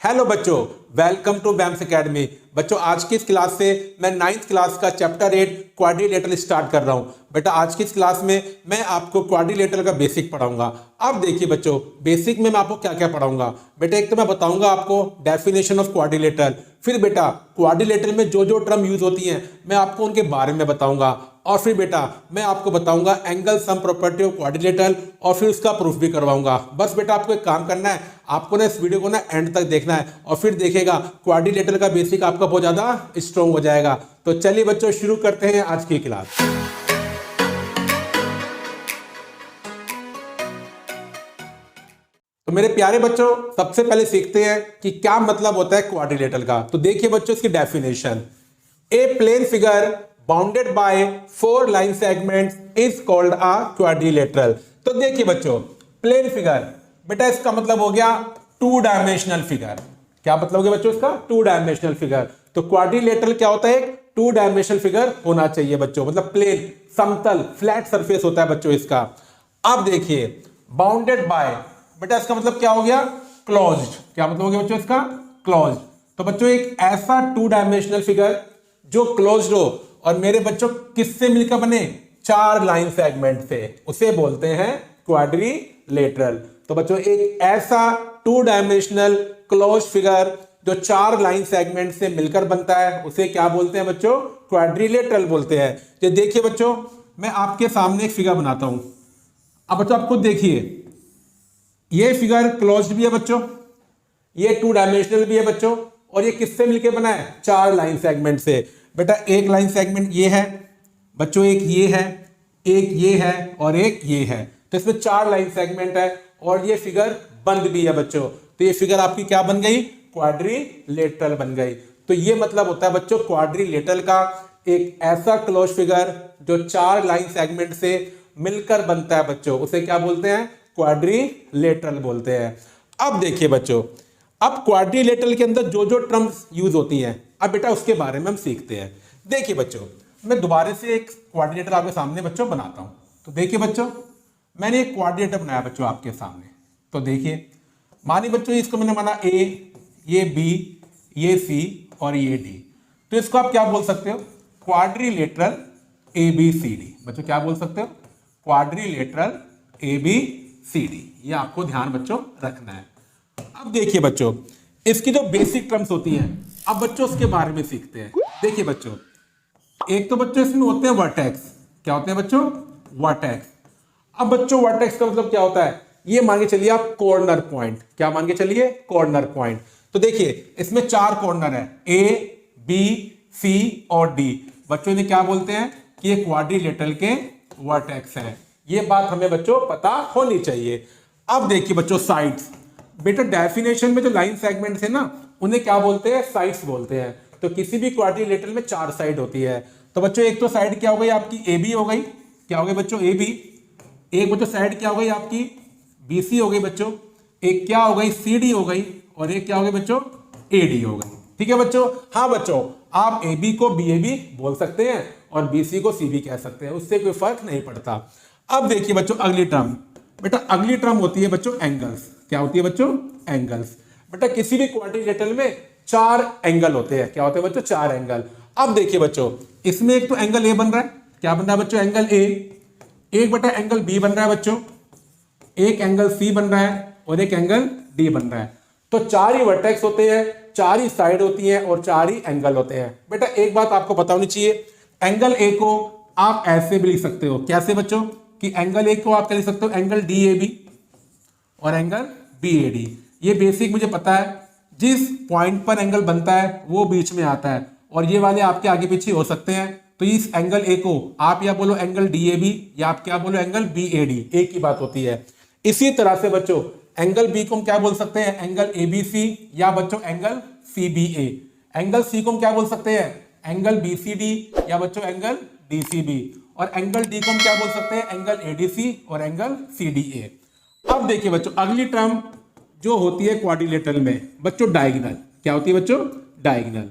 Hello बच्चों, welcome to BAMS academy. बच्चों आज की इस क्लास से मैं 9th क्लास का चैप्टर 8 क्वाड्रिलेटरल स्टार्ट कर रहा हूं। बेटा आज की इस क्लास में मैं आपको क्वाड्रिलेटरल का बेसिक पढ़ाऊंगा। अब देखिए बच्चों, बेसिक में मैं आपको क्या क्या पढ़ाऊंगा। बेटा एक तो मैं बताऊंगा आपको डेफिनेशन ऑफ क्वाड्रिलेटरल, फिर बेटा क्वाड्रिलेटरल में जो जो टर्म यूज होती हैं मैं आपको उनके बारे में बताऊंगा, और फिर बेटा मैं आपको बताऊंगा angle sum property of quadrilateral, और फिर उसका प्रूफ भी करवाऊंगा। बस बेटा आपको एक काम करना है, आपको ना इस वीडियो को ना एंड तक देखना है और फिर देखेगा क्वाड्रिलेटरल का बेसिक आपका बहुत ज्यादा स्ट्रॉन्ग हो जाएगा। तो चलिए बच्चों शुरू करते हैं आज की क्लास। तो मेरे प्यारे बच्चों सबसे पहले सीखते हैं कि क्या मतलब होता है क्वाड्रिलेटरल का। तो देखिए बच्चों इसकी definition, a plane figure bounded by 4 line segments is called a quadrilateral. तो देखिए बच्चों प्लेन फिगर, बेटा इसका मतलब हो गया 2 डायमेंशनल फिगर। क्या मतलब हो गया बच्चों इसका? 2 डायमेंशनल फिगर। तो क्वाड्रिलेटरल क्या होता है? 2 डायमेंशनल फिगर होना चाहिए बच्चों, मतलब प्लेन समतल फ्लैट सरफेस होता है बच्चों इसका। अब देखिए बाउंडेड बाय, बेटा इसका मतलब क्या हो गया? क्लोज्ड। क्या मतलब हो गया बच्चों इसका? क्लोज्ड। तो बच्चों एक ऐसा 2 डायमेंशनल फिगर जो क्लोज्ड हो और मेरे बच्चों किससे मिलकर बने? 4 लाइन सेगमेंट से, उसे बोलते हैं क्वाड्रिलेटरल। तो बच्चों एक ऐसा 2 डायमेंशनल क्लोज फिगर जो 4 लाइन सेगमेंट से मिलकर बनता है उसे क्या बोलते हैं बच्चों? क्वाड्रिलेटरल बोलते हैं। ये देखिए बच्चों मैं आपके सामने एक फिगर बनाता हूं। अब बच्चों आप खुद देखिए, ये फिगर क्लोज्ड भी है बच्चों, ये 2 डायमेंशनल भी है बच्चों, और ये किससे मिलकर बना है? 4 लाइन सेगमेंट से। बेटा एक लाइन सेगमेंट ये है बच्चों, एक ये है, एक ये है और एक ये है। तो इसमें 4 लाइन सेगमेंट है और ये फिगर बंद भी है बच्चों। तो ये फिगर आपकी क्या बन गई? क्वाड्रिलेटरल बन गई। तो ये मतलब होता है बच्चों क्वाड्रिलेटरल का, एक ऐसा क्लोज फिगर जो 4 लाइन सेगमेंट से मिलकर बनता है बच्चों, उसे क्या बोलते हैं? क्वाड्रिलेटरल बोलते हैं। अब देखिए बच्चों, अब क्वाड्रिलेटरल के अंदर जो जो टर्म्स यूज होती हैं अब बेटा उसके बारे में हम सीखते हैं। देखिए बच्चों मैं दोबारा से एक क्वाड्रिलेटरल आपके सामने बच्चों बनाता हूं। तो देखिए बच्चों मैंने एक क्वाड्रिलेटरल बनाया बच्चों आपके सामने। तो देखिए मानिए बच्चों इसको मैंने माना ए, ये बी, ये सी और ये डी। तो इसको आप क्या बोल सकते हो? Quadrilateral A B C D. बच्चों क्या बोल सकते हो? Quadrilateral A B C D. ये आपको ध्यान बच्चों रखना है। अब देखिए बच्चों इसकी जो बेसिक टर्म्स होती हैं अब बच्चों उसके बारे में सीखते हैं। देखिए बच्चों एक तो बच्चों इसमें होते हैं वर्टेक्स। क्या होते हैं बच्चों? वर्टेक्स। अब बच्चों वर्टेक्स का मतलब क्या होता है? ये मान के चलिए आप कॉर्नर पॉइंट। क्या मान के चलिए? Corner point. तो देखिए इसमें 4 कॉर्नर है, ए बी सी और डी। बच्चों इन्हें क्या बोलते हैं? कि ये क्वाड्रिलेटरल के वर्टेक्स है। ये बात हमें बच्चों पता होनी चाहिए। अब देखिए बच्चों साइड्स, बेटा डेफिनेशन में जो लाइन सेगमेंट्स है ना उन्हें क्या बोलते हैं? साइड्स बोलते हैं। तो किसी भी क्वाड्रिलेटरल में 4 साइड होती है। तो बच्चों एक तो साइड क्या हो गई आपकी? ए बी हो गई। क्या हो गई बच्चों? A B. एक बच्चों साइड क्या हो गई आपकी? बी सी हो गई बच्चों। एक क्या हो गई? सी डी हो गई। और एक क्या हो गई बच्चों? ए डी हो गई। ठीक है बच्चों? हाँ बच्चों आप ए बी को बी ए बी बोल सकते हैं और बी सी को सी बी कह सकते हैं, उससे कोई फर्क नहीं पड़ता। अब देखिए बच्चों अगली टर्म, बेटा अगली टर्म होती है बच्चों एंगल्स। क्या होती है बच्चों? एंगल्स। बेटा किसी भी क्वाड्रिलेटरल में 4 एंगल होते हैं। क्या होते हैं बच्चों? 4 एंगल। अब देखिए बच्चों इसमें एक तो एंगल ए बन रहा है। क्या बन रहा है बच्चों? Angle A. एक बेटा एंगल बी बन रहा है बच्चों, एक एंगल सी बन रहा है और एक एंगल डी बन रहा है। तो 4 ही वर्टेक्स होते हैं, 4 ही साइड होती हैं और 4 ही एंगल होते हैं। बेटा एक बात आपको पता होनी चाहिए, एंगल ए को आप ऐसे भी लिख सकते हो। कैसे बच्चों? कि एंगल ए को आप क्या लिख सकते हो? एंगल डी ए बी और एंगल बी ए डी। ये बेसिक मुझे पता है, जिस पॉइंट पर एंगल बनता है वो बीच में आता है और ये वाले आपके आगे पीछे हो सकते हैं। तो इस एंगल ए को आप या बोलो एंगल डी ए बी या आप क्या बोलो एंगल बी ए डी, एक ही बात होती है। इसी तरह से बच्चों एंगल बी को हम क्या बोल सकते हैं? एंगल ए बी सी या बच्चों एंगल सी बी ए। एंगल सी को हम क्या बोल सकते हैं? एंगल बी सी डी या बच्चों एंगल डी सी बी। और एंगल डी को हम क्या बोल सकते हैं? एंगल ए डी सी और एंगल सी डी ए। अब देखिए बच्चों अगली टर्म जो होती है क्वाड्रिलेटरल में बच्चों डायगोनल। क्या होती है बच्चों? डायगोनल।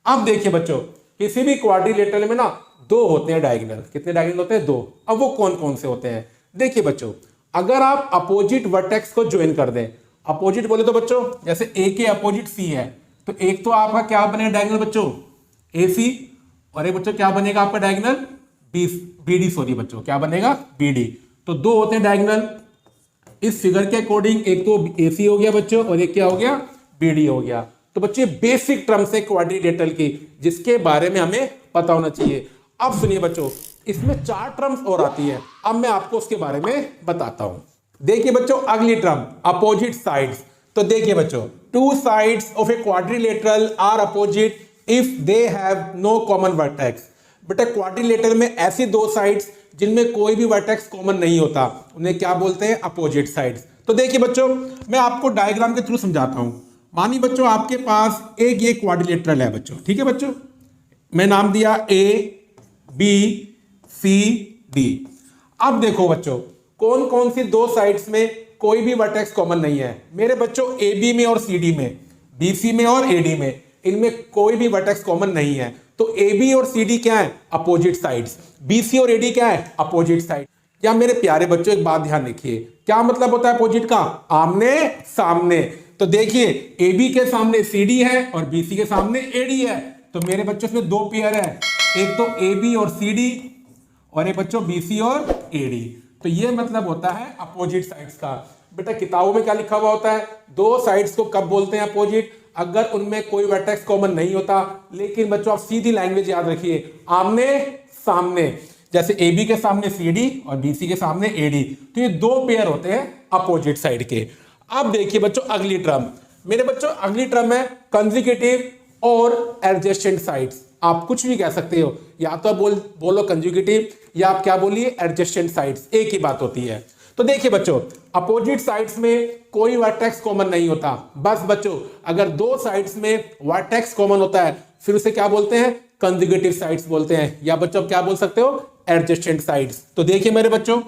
अब देखिए बच्चों किसी भी क्वाड्रिलेटरल में ना 2 होते हैं डायगोनल। कितने डायगोनल होते हैं? 2। अब वो कौन कौन से होते हैं? देखिए बच्चों अगर आप अपोजिट वर्टेक्स को ज्वाइन कर दें अपोजिट बोले तो बच्चों जैसे ए के अपोजिट सी है, तो एक तो आपका क्या बनेगा डायगोनल बच्चों ए सी, और एक बच्चों क्या बनेगा आपका डायगोनल बी डी, सॉरी बच्चों क्या बनेगा बी डी। तो दो होते हैं डायगोनल इस फिगर के अकॉर्डिंग, एक तो ए सी हो गया बच्चों और एक क्या हो गया बी डी हो गया। तो बच्चे बेसिक टर्म्स है क्वाड्रिलेटरल की जिसके बारे में हमें पता होना चाहिए। अब सुनिए बच्चों, इसमें 4 टर्म्स और आती है, अब मैं आपको उसके बारे में बताता हूं। देखिए बच्चों अगली टर्म अपोजिट साइड्स। तो देखिए बच्चों, 2 sides of a quadrilateral are opposite if they have no common vertex. बेटा क्वाड्रिलेटरल में ऐसी 2 साइड्स जिनमें कोई भी वर्टेक्स कॉमन नहीं होता, उन्हें क्या बोलते हैं अपोजिट साइड्स। तो देखिए बच्चों, मैं आपको डायग्राम के थ्रू समझाता हूं। मानिए बच्चों आपके पास एक ये क्वाड्रिलेटरल है बच्चों, ठीक है बच्चों, मैं नाम दिया ए बी सी डी। अब देखो बच्चों कौन कौन सी 2 साइड्स में कोई भी वर्टेक्स कॉमन नहीं है मेरे बच्चों, ए बी में और सी डी में, बी सी में और ए डी में, इनमें कोई भी वर्टेक्स कॉमन नहीं है। तो ए बी और सी डी क्या है अपोजिट साइड्स, बी सी और ए डी क्या है अपोजिट साइड। या मेरे प्यारे बच्चों एक बात ध्यान रखिए, क्या मतलब होता है अपोजिट का, आमने सामने। तो देखिए ए बी के सामने सी डी है और बी सी के सामने ए डी है, तो मेरे बच्चों इसमें 2 पेयर है, एक तो ए बी और सी डी और एक बच्चों बी सी और ए डी। तो ये मतलब होता है अपोजिट साइड्स का। बेटा किताबों में क्या लिखा हुआ होता है, 2 साइड्स को कब बोलते हैं अपोजिट, अगर उनमें कोई वर्टेक्स कॉमन नहीं होता। लेकिन बच्चों आप सीधी लैंग्वेज याद रखिए, आमने सामने, जैसे ए बी के सामने सी डी और बी सी के सामने ए डी, तो ये 2 पेयर होते हैं अपोजिट साइड के। अब देखिए बच्चों अगली टर्म, मेरे बच्चों अगली टर्म है कंसेक्यूटिव और एडजेसेंट साइड्स। आप कुछ भी कह सकते हो, या तो आप बोलो कंसेक्यूटिव या आप क्या बोलिए एडजेसेंट साइड्स, एक ही बात होती है। तो देखिए बच्चों अपोजिट साइड्स में कोई वर्टेक्स कॉमन नहीं होता। बस बच्चों अगर 2 साइड्स में वर्टेक्स कॉमन होता है फिर उसे क्या बोलते हैं कंसेक्यूटिव साइड्स बोलते हैं, या बच्चों आप क्या बोल सकते हो एडजेसेंट साइड्स। तो देखिए मेरे बच्चों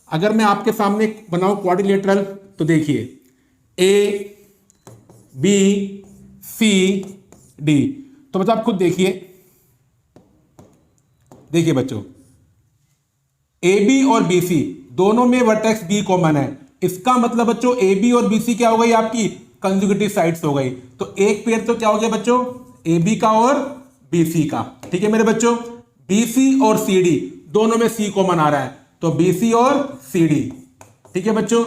अगर मैं आपके सामने बनाऊं क्वाड्रिलेटरल, तो देखिए ए बी सी डी, तो बच्चों आप खुद देखिए, देखिए बच्चों ए बी और बी सी दोनों में वर्टेक्स बी कॉमन है, इसका मतलब बच्चों ए बी और बी सी क्या हो गई आपकी कंसेक्यूटिव साइड्स हो गई। तो एक पेयर तो क्या हो गया बच्चों ए बी का और बी सी का, ठीक है मेरे बच्चों। बी सी और सी डी दोनों में सी कॉमन आ रहा है, तो बी सी और सी डी, ठीक है बच्चों।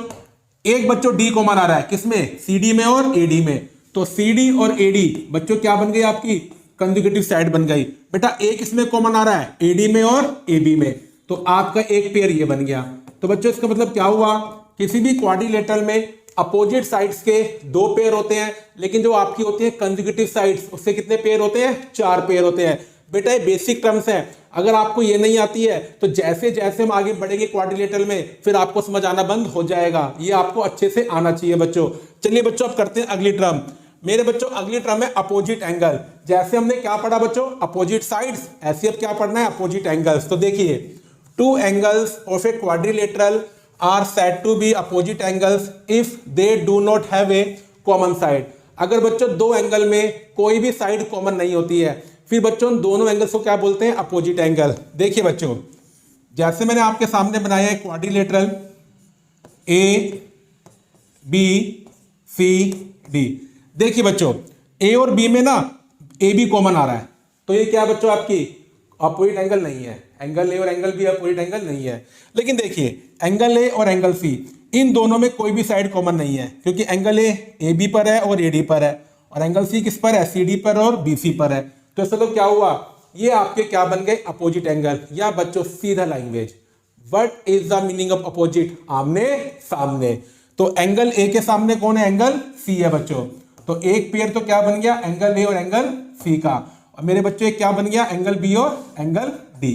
एक बच्चों डी कॉमन आ रहा है किसमें सी डी में और ए डी में, तो सी डी और ए डी बच्चों क्या बन गई आपकी कंसेक्यूटिव साइड बन गई। बेटा एक इसमें कॉमन आ रहा है ए डी में और ए बी में, तो आपका एक पेयर ये बन गया। तो बच्चों इसका मतलब क्या हुआ, किसी भी क्वाड्रिलेटरल में अपोजिट साइड्स के 2 पेयर होते हैं, लेकिन जो आपकी होती है कंसेक्यूटिव साइड्स उससे कितने पेयर होते हैं 4 पेयर होते हैं। बेटा ये बेसिक टर्म्स हैं, अगर आपको ये नहीं आती है तो जैसे जैसे हम आगे बढ़ेंगे क्वाड्रिलेटरल में फिर आपको समझ आना बंद हो जाएगा, ये आपको अच्छे से आना चाहिए बच्चों। चलिए बच्चों अब करते हैं अगली टर्म। मेरे बच्चों अगली टर्म है अपोजिट एंगल। जैसे हमने क्या पढ़ा बच्चों अपोजिट साइड्स, ऐसे अब क्या पढ़ना है अपोजिट एंगल्स। तो देखिए 2 angles of a quadrilateral are said to be opposite angles if they do not have a common side। अगर बच्चों 2 एंगल में कोई भी साइड कॉमन नहीं होती है फिर बच्चों दोनों एंगल्स को क्या बोलते हैं अपोजिट एंगल। देखिए बच्चों जैसे मैंने आपके सामने बनाया है quadrilateral A B C D, देखिए बच्चों ए और बी में ना ए बी कॉमन आ रहा है, तो ये क्या बच्चों आपकी अपोजिट एंगल नहीं है, एंगल ए और एंगल बी अपोजिट एंगल नहीं है। लेकिन देखिए एंगल ए और एंगल सी इन दोनों में कोई भी साइड कॉमन नहीं है, क्योंकि एंगल ए बी पर है और ए डी पर है, और एंगल सी किस पर है सी डी पर और बी सी पर है। तो इसका मतलब क्या हुआ, ये आपके क्या बन गए अपोजिट एंगल। या बच्चों सीधा language, what is the meaning of opposite, आमने सामने। तो एंगल ए के सामने कौन है एंगल सी है बच्चों, तो एक पेयर तो क्या बन गया एंगल ए और एंगल सी का, और मेरे बच्चों एक क्या बन गया एंगल बी और एंगल डी।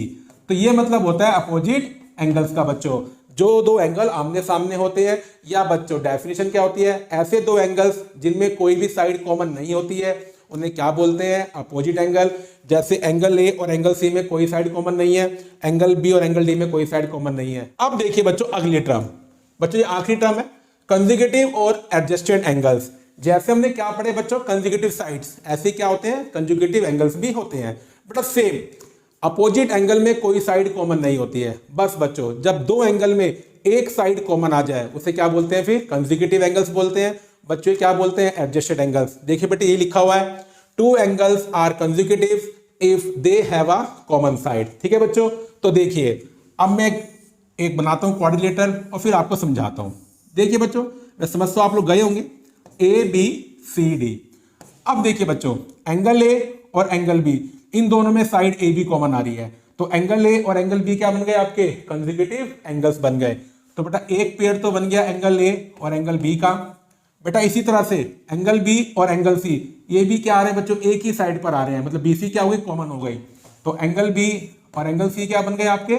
तो ये मतलब होता है अपोजिट एंगल्स का बच्चों, जो 2 एंगल आमने सामने होते हैं। या बच्चों डेफिनेशन क्या होती है, ऐसे 2 एंगल्स जिनमें कोई भी साइड कॉमन नहीं होती है उन्हें क्या बोलते हैं अपोजिट एंगल। जैसे एंगल ए और एंगल सी में कोई साइड कॉमन नहीं है, एंगल बी और एंगल डी में कोई साइड कॉमन नहीं है। अब देखिए बच्चों अगली टर्म, बच्चों ये आखिरी टर्म है कंसेक्यूटिव और एडजेसेंट एंगल्स। जैसे हमने क्या पढ़े बच्चों कंसेक्यूटिव साइड्स, ऐसे क्या होते हैं कंसेक्यूटिव एंगल्स भी होते हैं। बट सेम अपोजिट एंगल में कोई साइड कॉमन नहीं होती है। बस बच्चों जब 2 एंगल में एक साइड कॉमन आ जाए उसे क्या बोलते हैं फिर कंसेक्यूटिव एंगल्स बोलते हैं। बच्चों क्या बोलते हैं, एडजस्टेड एंगल्स। देखिए बेटे ये लिखा हुआ है, two angles are consecutive if they have a common side. ठीक है बच्चों, तो देखिए अब मैं एक बनाता हूं क्वाड्रिलेटरल और फिर आपको समझाता हूं। देखिए बच्चों, मैं समझ तो आप लोग गए होंगे, ए बी सी डी। अब देखिए बच्चों, एंगल ए और एंगल बी, इन दोनों में साइड ए बी कॉमन आ रही है, तो एंगल ए और एंगल बी क्या बन गए, आपके कंसेक्यूटिव एंगल्स बन गए। तो बेटा एक पेयर तो बन गया एंगल ए और एंगल बी का। बेटा इसी तरह से एंगल बी और एंगल सी, ये भी क्या आ रहे हैं बच्चों, एक ही साइड पर आ रहे हैं, मतलब बीसी क्या हो गई, कॉमन हो गई। तो एंगल बी और एंगल सी क्या बन गए, आपके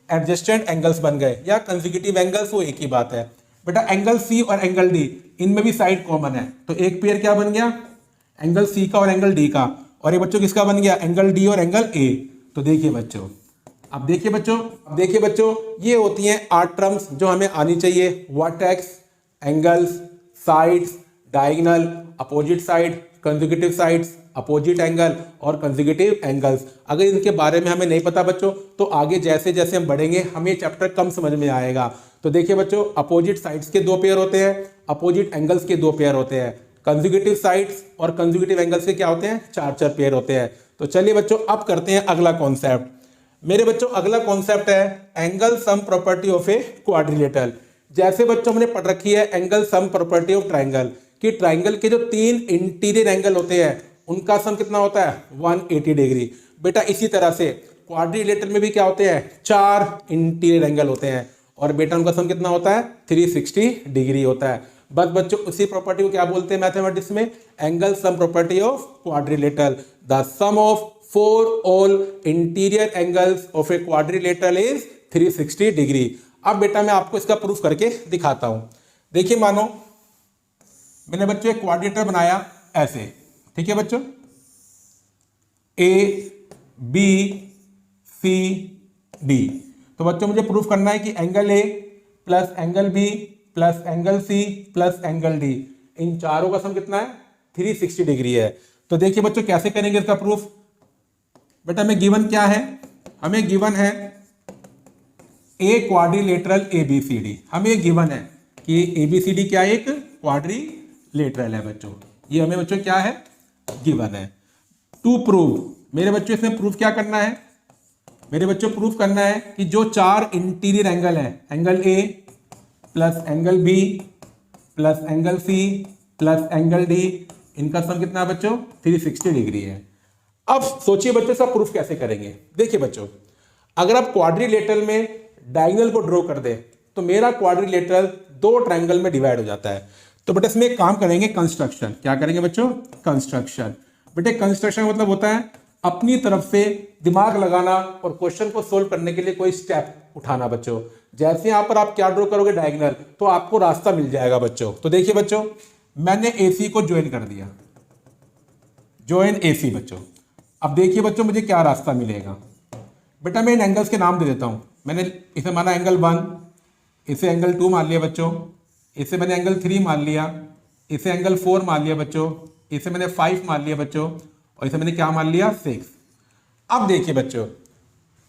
एडजस्टेंट एंगल्स बन गए, या कंसेक्यूटिव एंगल्स, वो एक ही बात है। बेटा एंगल सी और एंगल डी, इनमें भी साइड कॉमन है, तो एक पेयर क्या बन गया, एंगल सी का और एंगल डी का। और ये बच्चों किसका बन गया, एंगल डी और एंगल ए। तो देखिए बच्चों, अब देखिए बच्चों, ये होती हैं 8 टर्म्स जो हमें आनी चाहिए, vertex, angles, sides, diagonal, opposite side, consecutive sides, opposite angle और कंसेक्यूटिव एंगल्स। अगर इनके बारे में हमें नहीं पता बच्चों, तो आगे जैसे जैसे हम बढ़ेंगे हमें चैप्टर कम समझ में आएगा। तो देखिए बच्चों, अपोजिट साइड्स के 2 पेयर होते हैं, अपोजिट एंगल्स के 2 पेयर होते हैं, कंसेक्यूटिव साइड्स और कंसेक्यूटिव एंगल्स के क्या होते हैं, 4 पेयर होते हैं। तो चलिए बच्चों, अब करते हैं अगला कॉन्सेप्ट। मेरे बच्चों अगला कॉन्सेप्ट है angle sum property of a quadrilateral. जैसे बच्चों हमने पढ़ रखी है angle sum property of triangle, कि ट्राइंगल के जो 3 इंटीरियर एंगल होते हैं उनका सम कितना होता है, 180 डिग्री। बेटा इसी तरह से क्वाड्रिलेटरल में भी क्या होते हैं, 4 इंटीरियर एंगल होते हैं, और बेटा उनका सम कितना होता है, 360 डिग्री होता है। बस बच्चों उसी प्रॉपर्टी को क्या बोलते हैं मैथमेटिक्स में, angle sum property of quadrilateral. The sum of 4 all interior angles of a quadrilateral is 360 degree. अब बेटा मैं आपको इसका प्रूफ करके दिखाता हूं। देखिए मानो मैंने बच्चों एक क्वाड्रिलेटरल बनाया ऐसे, ठीक है बच्चों, ए बी सी डी। तो बच्चों मुझे प्रूफ करना है कि angle A plus angle B plus angle C plus angle D, इन चारों का सम कितना है, 360 डिग्री है। तो देखिए बच्चों कैसे करेंगे इसका प्रूफ। बेटा हमें गिवन क्या है, हमें गिवन है a quadrilateral A B C D. हमें गिवन है कि ए बी सी डी क्या है, एक क्वाड्रिलेटरल है बच्चों, ये हमें बच्चों क्या है, गिवन है। टू प्रूव, मेरे बच्चों इसमें प्रूफ क्या करना है, मेरे बच्चों प्रूफ करना है कि जो 4 इंटीरियर एंगल है, angle A plus angle B plus angle C plus angle D, इनका सम कितना है बच्चों, 360 डिग्री है। अब सोचिए बच्चों इसका प्रूफ कैसे करेंगे। देखिए बच्चों, अगर आप क्वाड्रिलेटरल में डायगोनल को ड्रॉ कर दे तो मेरा क्वाड्रिलेटरल 2 ट्रायंगल में डिवाइड हो जाता है। तो बेटा इसमें एक काम करेंगे, कंस्ट्रक्शन। क्या करेंगे बच्चों, कंस्ट्रक्शन। बेटे कंस्ट्रक्शन मतलब होता है अपनी तरफ से दिमाग लगाना और क्वेश्चन को सोल्व करने के लिए कोई स्टेप उठाना बच्चों। जैसे यहां पर आप क्या ड्रॉ करोगे डायगोनल, तो आपको रास्ता मिल जाएगा बच्चों। तो देखिए बच्चों, मैंने एसी को ज्वाइन कर दिया, ज्वाइन एसी बच्चों। अब देखिए बच्चों मुझे क्या रास्ता मिलेगा। बेटा मैं इन एंगल्स के नाम दे देता हूं। मैंने इसे माना एंगल 1, इसे एंगल 2 मान लिया बच्चों, इसे मैंने एंगल 3 मान लिया, इसे एंगल 4 मान लिया बच्चों, इसे मैंने 5 मान लिया बच्चों, और इसे मैंने क्या मान लिया, 6। अब देखिए बच्चों,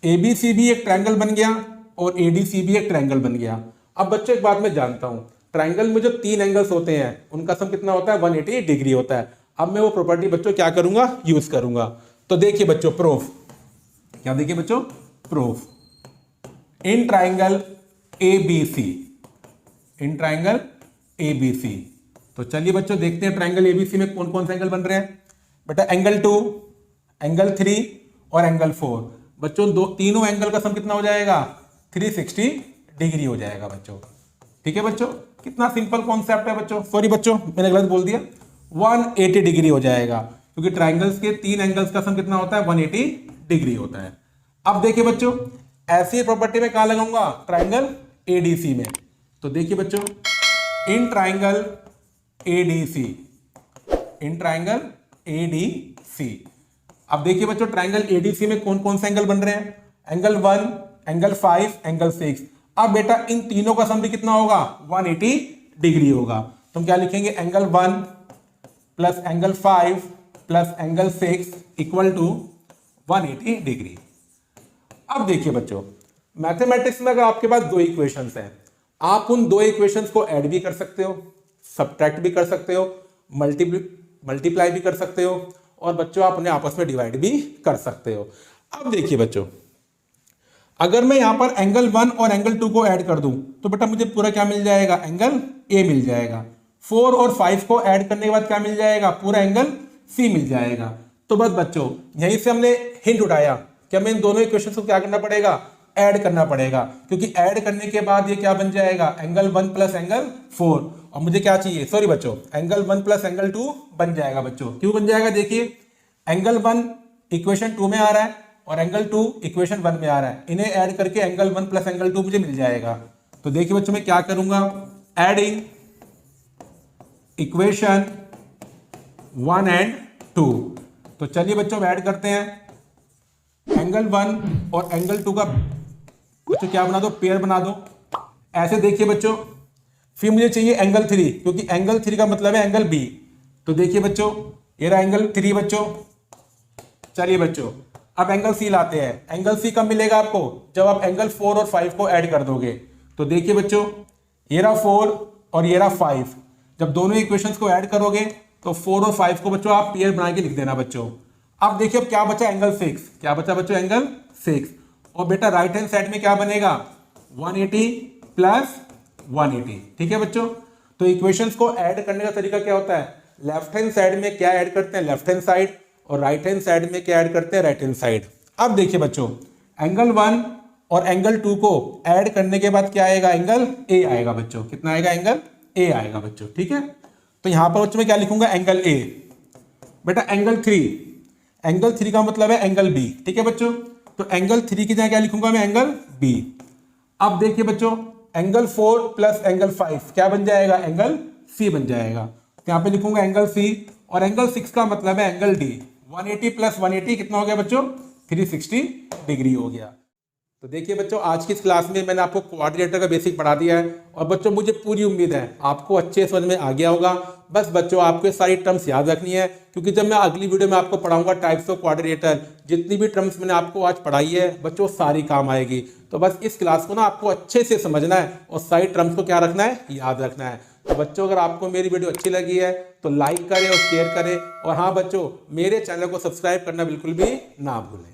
एबीसी भी एक ट्रायंगल बन गया और एडीसी भी एक ट्रायंगल बन गया। अब बच्चों एक बात मैं जानता हूं, ट्रायंगल में जो 3 एंगल्स होते हैं उनका सम कितना होता है, 180 डिग्री होता है। अब मैं वो प्रॉपर्टी बच्चों क्या करूंगा, यूज करूंगा। तो देखिए बच्चों प्रूफ, क्या देखिए बच्चों, proof in triangle ABC, in triangle ABC. तो चलिए बच्चों देखते हैं ट्रायंगल एबीसी में कौन कौन से एंगल बन रहे हैं। बेटा एंगल 2, एंगल 3 और एंगल 4। बच्चों तीनों एंगल का सम कितना हो जाएगा, 360 डिग्री हो जाएगा बच्चों। ठीक है बच्चों, कितना सिंपल कॉन्सेप्ट है बच्चों। सॉरी बच्चों मैंने गलत बोल दिया, 180 डिग्री हो जाएगा, क्योंकि ट्राइंगल्स के 3 एंगल्स का सम कितना होता है, 180 डिग्री होता है। अब देखिए बच्चों, ऐसी प्रॉपर्टी में कहां लगाऊंगा, ट्राइंगल एडीसी में। तो देखिए बच्चों, in triangle ADC, in triangle ADC. अब देखिए बच्चों, ट्राइंगल एडीसी में कौन कौन से एंगल बन रहे हैं, एंगल 1, एंगल 5, एंगल 6। अब बेटा इन तीनों का सम भी कितना होगा, 180 डिग्री होगा। तो हम क्या लिखेंगे, angle 1 plus angle 5 plus angle 6 equal to 180 degree. अब देखिए बच्चों, मैथमेटिक्स में अगर आपके पास 2 इक्वेशंस हैं, आप उन 2 इक्वेशंस को ऐड भी कर सकते हो, सब्ट्रैक्ट भी कर सकते हो, मल्टीप्लाई भी कर सकते हो, और बच्चों आप उन्हें आपस में डिवाइड भी कर सकते हो। अब देखिए बच्चों, अगर मैं यहाँ पर एंगल 1 और एंगल 2 को ऐड कर दूं तो बेटा मुझे पूरा क्या मिल जाएगा, एंगल ए मिल जाएगा। 4 और 5 को ऐड करने के बाद क्या मिल जाएगा, पूरा एंगल सी मिल जाएगा। तो बस बच्चों यहीं से हमने हिंट उठाया कि हमें इन दोनों इक्वेशंस को क्या करना पड़ेगा, ऐड करना पड़ेगा, क्योंकि ऐड करने के बाद ये क्या बन जाएगा, एंगल 1 प्लस एंगल 4, और मुझे क्या चाहिए, सॉरी बच्चों, एंगल 1 प्लस एंगल 2 बन जाएगा। बच्चों क्यों बन जाएगा, देखिए एंगल 1 इक्वेशन 2 में आ रहा है और एंगल 2 इक्वेशन 1 में आ रहा है, इन्हें ऐड करके एंगल 1 प्लस एंगल 2 मुझे मिल जाएगा। तो देखिए बच्चों मैं क्या करूंगा, एडिंग इक्वेशन 1 एंड 2। तो चलिए बच्चों ऐड करते हैं एंगल 1 और एंगल 2 का बच्चों क्या बना दो, पेयर बना दो। ऐसे देखिए बच्चों, फिर मुझे चाहिए एंगल 3, क्योंकि एंगल 3 का मतलब है एंगल बी। तो देखिए बच्चों ये रहा एंगल 3 बच्चों। चलिए बच्चों अब एंगल सी लाते हैं। एंगल सी कब मिलेगा आपको, जब आप एंगल 4 और 5 को ऐड कर दोगे। तो देखिए बच्चों ये रहा 4 और ये रहा 5, जब दोनों इक्वेशंस को ऐड करोगे तो 4 और 5 को बच्चों आप पेयर बना के लिख देना बच्चों। अब देखिए अब क्या बचा, एंगल 6, क्या बचा बच्चों, एंगल 6। और बेटा राइट हैंड साइड में क्या बनेगा, 180 प्लस 180, ठीक है बच्चों। तो इक्वेशंस को ऐड करने का तरीका क्या होता है, लेफ्ट हैंड साइड में क्या ऐड करते हैं, लेफ्ट हैंड साइड, और राइट हैंड साइड में क्या ऐड करते हैं, राइट हैंड साइड। अब देखिए बच्चों एंगल 1 और एंगल 2 को ऐड करने के बाद क्या आएगा, एंगल ए आएगा बच्चों। कितना आएगा, एंगल ए आएगा बच्चों, ठीक है। तो यहां पर बच्चों में क्या लिखूंगा, एंगल ए। बेटा एंगल 3 का मतलब है एंगल बी, ठीक है बच्चों। तो एंगल 3 की जगह क्या लिखूंगा मैं, एंगल बी। अब देखिए बच्चों एंगल 4 प्लस एंगल 5 क्या बन जाएगा, एंगल सी बन जाएगा। तो यहां पे लिखूंगा एंगल सी, और एंगल 6 का मतलब है एंगल डी। 180 प्लस 180 कितना हो गया बच्चों, 360 डिग्री हो गया। तो देखिए बच्चों आज की इस क्लास में मैंने आपको क्वाड्रिलेटरल का बेसिक पढ़ा दिया है, और बच्चों मुझे पूरी उम्मीद है आपको अच्छे समझ में आ गया होगा। बस बच्चों आपको ये सारी टर्म्स याद रखनी है, क्योंकि जब मैं अगली वीडियो में आपको पढ़ाऊंगा टाइप्स ऑफ क्वाड्रिलेटरल, जितनी भी टर्म्स मैंने आपको आज पढ़ाई है बच्चों सारी काम आएगी। तो बस इस क्लास को ना आपको अच्छे से समझना है और सारी टर्म्स को क्या रखना है, याद रखना है। तो बच्चों अगर आपको मेरी वीडियो अच्छी लगी है तो लाइक करें और शेयर करें, और हाँ बच्चों मेरे चैनल को सब्सक्राइब करना बिल्कुल भी ना भूलें।